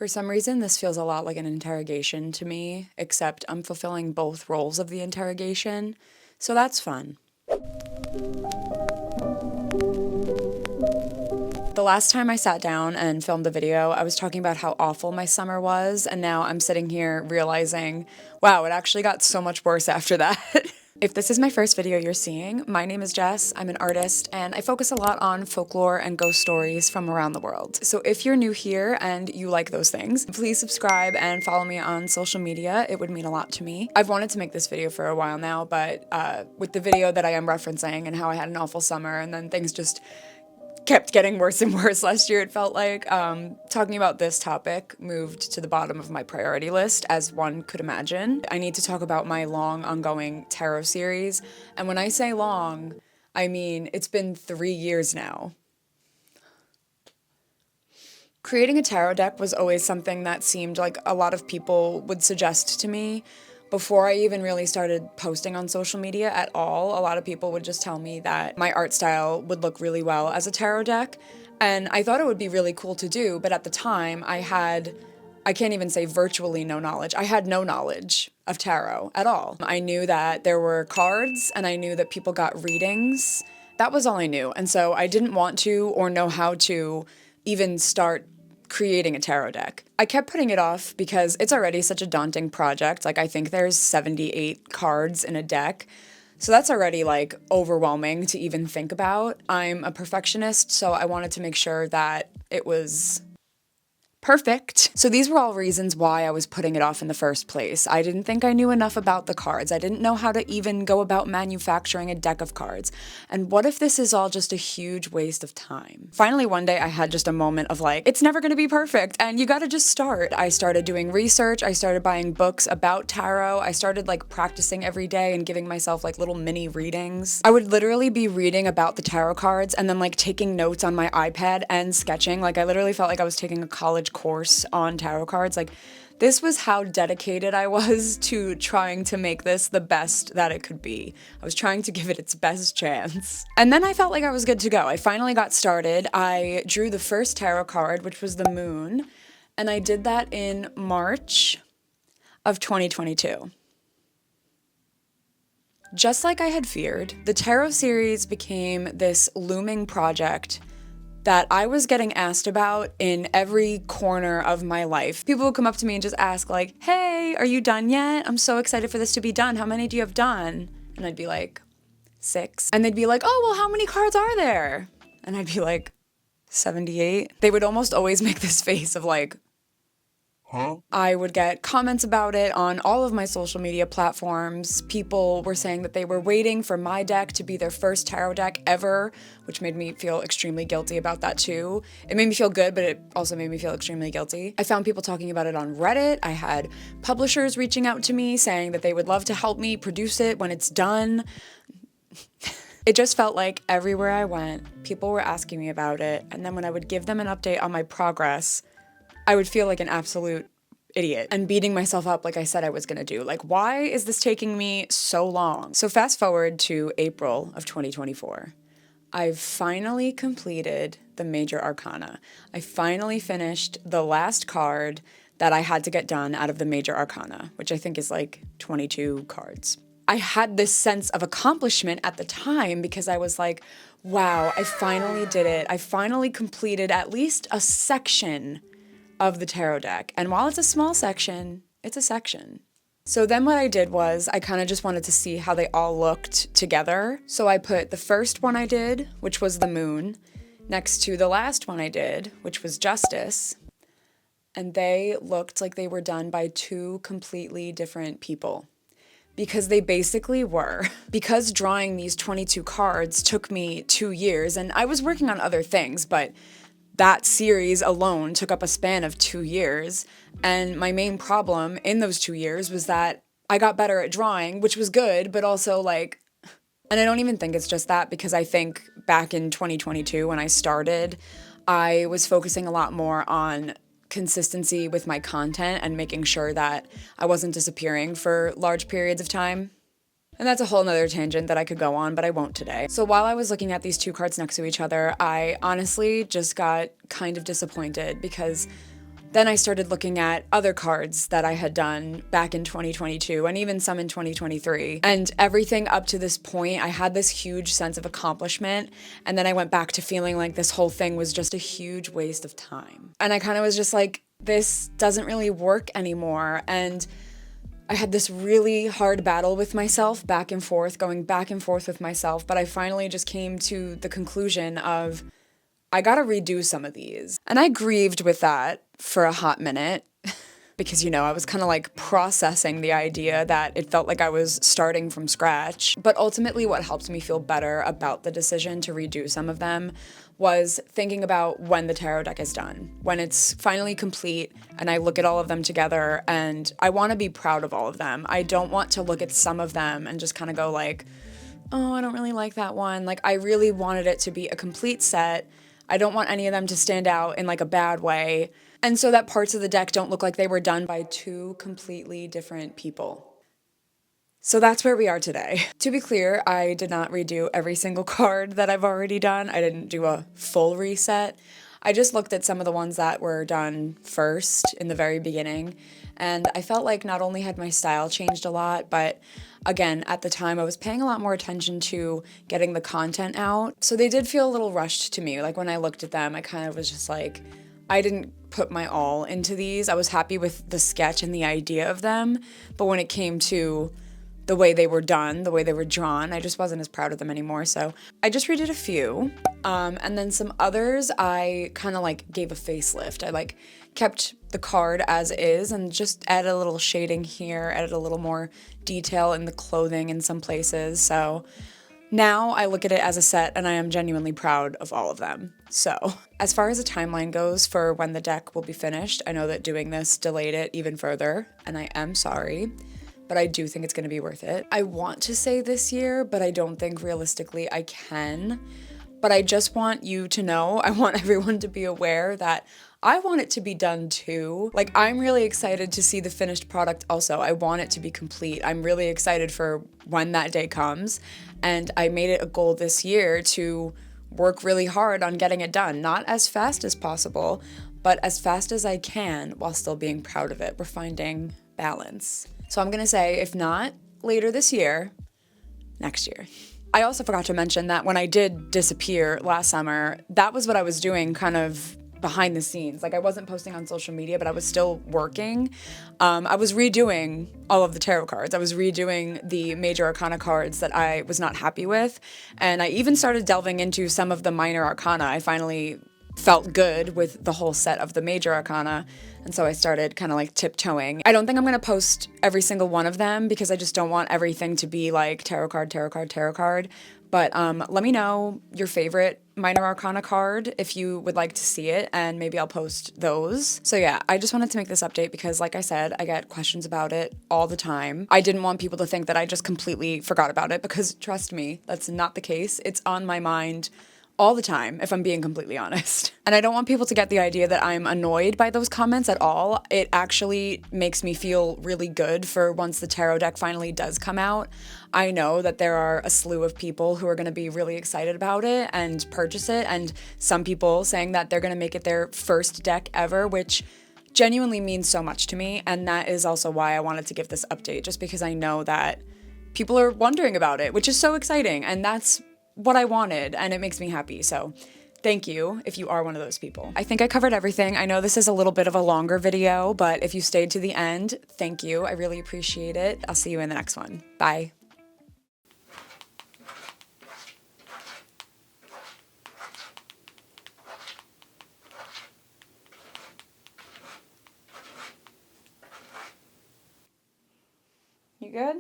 For some reason, this feels a lot like an interrogation to me, except I'm fulfilling both roles of the interrogation, so that's fun. The last time I sat down and filmed a video, I was talking about how awful my summer was, and now I'm sitting here realizing, wow, it actually got so much worse after that. If this is my first video you're seeing, my name is Jess, I'm an artist, and I focus a lot on folklore and ghost stories from around the world. So if you're new here and you like those things, please subscribe and follow me on social media. It would mean a lot to me. I've wanted to make this video for a while now, but with the video that I am referencing and how I had an awful summer and then things just kept getting worse and worse last year, it felt like. Talking about this topic moved to the bottom of my priority list, as one could imagine. I need to talk about my long ongoing tarot series, and when I say long, I mean it's been 3 years now. Creating a tarot deck was always something that seemed like a lot of people would suggest to me. Before I even really started posting on social media at all, a lot of people would just tell me that my art style would look really well as a tarot deck, and I thought it would be really cool to do, but at the time I can't even say virtually no knowledge. I had no knowledge of tarot at all. I knew that there were cards, and I knew that people got readings. That was all I knew, and so I didn't want to or know how to even start creating a tarot deck. I kept putting it off because it's already such a daunting project. Like, I think there's 78 cards in a deck, so that's already like overwhelming to even think about. I'm a perfectionist, so I wanted to make sure that it was perfect. So these were all reasons why I was putting it off in the first place. I didn't think I knew enough about the cards. I didn't know how to even go about manufacturing a deck of cards. And what if this is all just a huge waste of time? Finally, one day I had just a moment of like, it's never gonna be perfect and you gotta just start. I started doing research. I started buying books about tarot. I started like practicing every day and giving myself like little mini readings. I would literally be reading about the tarot cards and then like taking notes on my iPad and sketching. Like, I literally felt like I was taking a college course on tarot cards. Like, this was how dedicated I was to trying to make this the best that it could be. I was trying to give it its best chance. And then I felt like I was good to go. I finally got started. I drew the first tarot card, which was the moon, and I did that in March of 2022. Just like I had feared, the tarot series became this looming project that I was getting asked about in every corner of my life. People would come up to me and just ask like, hey, are you done yet? I'm so excited for this to be done. How many do you have done? And I'd be like, 6. And they'd be like, oh, well, how many cards are there? And I'd be like, 78. They would almost always make this face of like, huh? I would get comments about it on all of my social media platforms. People were saying that they were waiting for my deck to be their first tarot deck ever, which made me feel extremely guilty about that too. It made me feel good, but it also made me feel extremely guilty. I found people talking about it on Reddit. I had publishers reaching out to me saying that they would love to help me produce it when it's done. It just felt like everywhere I went, people were asking me about it, and then when I would give them an update on my progress, I would feel like an absolute idiot and beating myself up like I said I was gonna do. Like, why is this taking me so long? So fast forward to April of 2024. I've finally completed the major arcana. I finally finished the last card that I had to get done out of the major arcana, which I think is like 22 cards. I had this sense of accomplishment at the time because I was like, wow, I finally did it. I finally completed at least a section of the tarot deck. And while it's a small section, it's a section. So then what I did was I kind of just wanted to see how they all looked together. So I put the first one I did, which was the moon, next to the last one I did, which was justice. And they looked like they were done by 2 completely different people. Because they basically were. Because drawing these 22 cards took me 2 years, and I was working on other things, but that series alone took up a span of 2 years, and my main problem in those 2 years was that I got better at drawing, which was good, but also like, and I don't even think it's just that, because I think back in 2022 when I started, I was focusing a lot more on consistency with my content and making sure that I wasn't disappearing for large periods of time. And that's a whole nother tangent that I could go on, but I won't today. So while I was looking at these 2 cards next to each other, I honestly just got kind of disappointed because Then I started looking at other cards that I had done back in 2022 and even some in 2023. And everything up to this point, I had this huge sense of accomplishment. And then I went back to feeling like this whole thing was just a huge waste of time. And I kind of was just like, this doesn't really work anymore. And I had this really hard battle with myself, back and forth, going back and forth with myself. But I finally just came to the conclusion of, I gotta redo some of these. And I grieved with that for a hot minute because, I was kind of like processing the idea that it felt like I was starting from scratch. But ultimately, what helped me feel better about the decision to redo some of them was thinking about when the tarot deck is done, when it's finally complete and I look at all of them together, and I want to be proud of all of them. I don't want to look at some of them and just kind of go like, oh, I don't really like that one. Like, I really wanted it to be a complete set. I don't want any of them to stand out in like a bad way. And so that parts of the deck don't look like they were done by two completely different people. So that's where we are today. To be clear, I did not redo every single card that I've already done. I didn't do a full reset. I just looked at some of the ones that were done first in the very beginning. And I felt like not only had my style changed a lot, but again, at the time I was paying a lot more attention to getting the content out. So they did feel a little rushed to me. Like when I looked at them, I kind of was just like, I didn't put my all into these. I was happy with the sketch and the idea of them. But when it came to the way they were done, the way they were drawn, I just wasn't as proud of them anymore. So I just redid a few. And then some others I kind of like gave a facelift. I like kept the card as is and just added a little shading here, added a little more detail in the clothing in some places. So now I look at it as a set and I am genuinely proud of all of them. So as far as a timeline goes for when the deck will be finished, I know that doing this delayed it even further, and I am sorry, but I do think it's going to be worth it. I want to say this year, but I don't think realistically I can. But I just want you to know, I want everyone to be aware that I want it to be done too. Like, I'm really excited to see the finished product also. I want it to be complete. I'm really excited for when that day comes. And I made it a goal this year to work really hard on getting it done. Not as fast as possible, but as fast as I can while still being proud of it. We're finding balance. So I'm gonna say, if not later this year, next year. I also forgot to mention that when I did disappear last summer, that was what I was doing kind of behind the scenes. Like, I wasn't posting on social media, but I was still working. I was redoing all of the tarot cards. I was redoing the major arcana cards that I was not happy with. And I even started delving into some of the minor arcana. I finally felt good with the whole set of the major arcana. And so I started kind of like tiptoeing. I don't think I'm going to post every single one of them because I just don't want everything to be like tarot card, tarot card, tarot card. But let me know your favorite minor arcana card if you would like to see it, and maybe I'll post those. So yeah, I just wanted to make this update because, like I said, I get questions about it all the time. I didn't want people to think that I just completely forgot about it because, trust me, that's not the case. It's on my mind all the time, if I'm being completely honest. And I don't want people to get the idea that I'm annoyed by those comments at all. It actually makes me feel really good for once the tarot deck finally does come out. I know that there are a slew of people who are going to be really excited about it and purchase it, and some people saying that they're going to make it their first deck ever, which genuinely means so much to me. And that is also why I wanted to give this update, just because I know that people are wondering about it, which is so exciting. And that's what I wanted, and it makes me happy. So thank you if you are one of those people. I think I covered everything. I know this is a little bit of a longer video, but if you stayed to the end, thank you. I really appreciate it. I'll see you in the next one. Bye. You good?